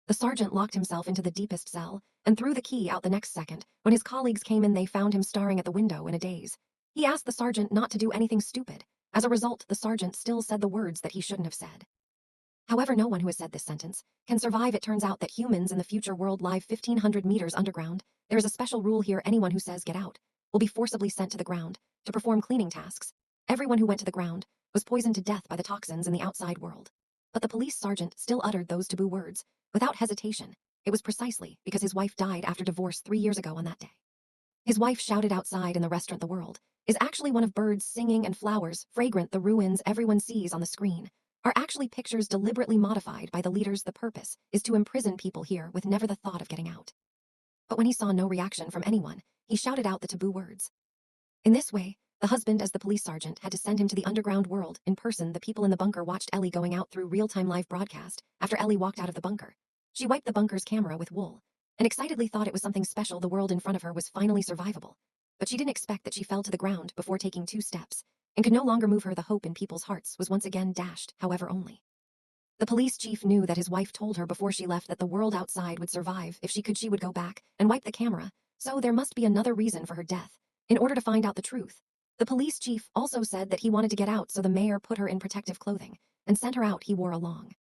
The sergeant locked himself into the deepest cell and threw the key out the next second. When his colleagues came in, they found him staring at the window in a daze. He asked the sergeant not to do anything stupid. As a result, the sergeant still said the words that he shouldn't have said. However, no one who has said this sentence can survive. It turns out that humans in the future world live 1,500 meters underground. There is a special rule here: anyone who says get out will be forcibly sent to the ground to perform cleaning tasks. Everyone who went to the ground was poisoned to death by the toxins in the outside world. But the police sergeant still uttered those taboo words without hesitation. It was precisely because his wife died after divorce 3 years ago on that day. His wife shouted outside in the restaurant, "The world is actually one of birds singing and flowers fragrant. The ruins everyone sees on the screen are actually pictures deliberately modified by the leaders. The purpose is to imprison people here with never the thought of getting out." But when he saw no reaction from anyone, he shouted out the taboo words. In this way, the husband, as the police sergeant, had to send him to the underground world in person. The people in the bunker watched Ellie going out through real-time live broadcast. After Ellie walked out of the bunker, she wiped the bunker's camera with wool and excitedly thought it was something special. The world in front of her was finally survivable. But she didn't expect that she fell to the ground before taking 2 steps and could no longer move her. The hope in people's hearts was once again dashed, however only. The police chief knew that his wife told her before she left that the world outside would survive. If she could, she would go back and wipe the camera. So there must be another reason for her death. In order to find out the truth, the police chief also said that he wanted to get out, so the mayor put her in protective clothing and sent her out. He wore along.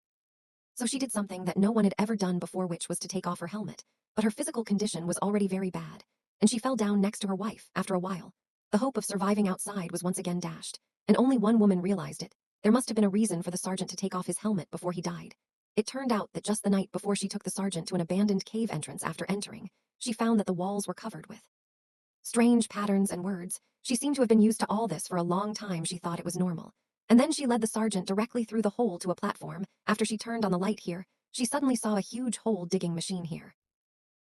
So she did something that no one had ever done before, which was to take off her helmet. But her physical condition was already very bad, and she fell down next to her wife. After a while, the hope of surviving outside was once again dashed, and only one woman realized it. There must have been a reason for the sergeant to take off his helmet before he died. It turned out that just the night before, she took the sergeant to an abandoned cave entrance. After entering, she found that the walls were covered with strange patterns and words. She seemed to have been used to all this for a long time. She thought it was normal. And then she led the sergeant directly through the hole to a platform. After she turned on the light here, she suddenly saw a huge hole digging machine here.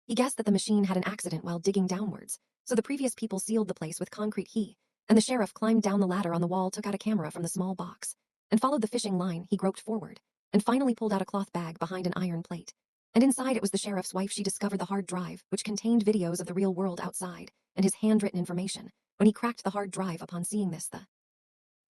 He guessed that the machine had an accident while digging downwards, so the previous people sealed the place with concrete. He and the sheriff climbed down the ladder on the wall, took out a camera from the small box, and followed the fishing line. He groped forward and finally pulled out a cloth bag behind an iron plate. And inside it was the sheriff's wife. She discovered the hard drive, which contained videos of the real world outside and his handwritten information. When he cracked the hard drive upon seeing this, the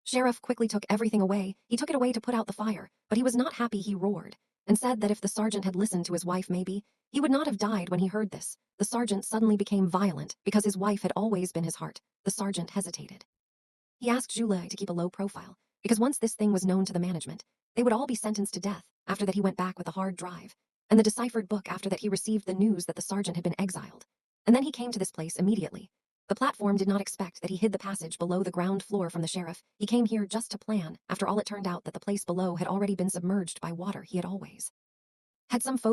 sheriff quickly took everything away. He took it away to put out the fire, but he was not happy. He roared and said that if the sergeant had listened to his wife, maybe he would not have died. When he heard this, the sergeant suddenly became violent because his wife had always been his heart. The sergeant hesitated. He asked Julie to keep a low profile, because once this thing was known to the management, they would all be sentenced to death. After that, he went back with the hard drive and the deciphered book. After that, he received the news that the sergeant had been exiled. And then he came to this place immediately. The platform did not expect that he hid the passage below the ground floor from the sheriff. He came here just to plan. After all, it turned out that the place below had already been submerged by water. He had always had some phobia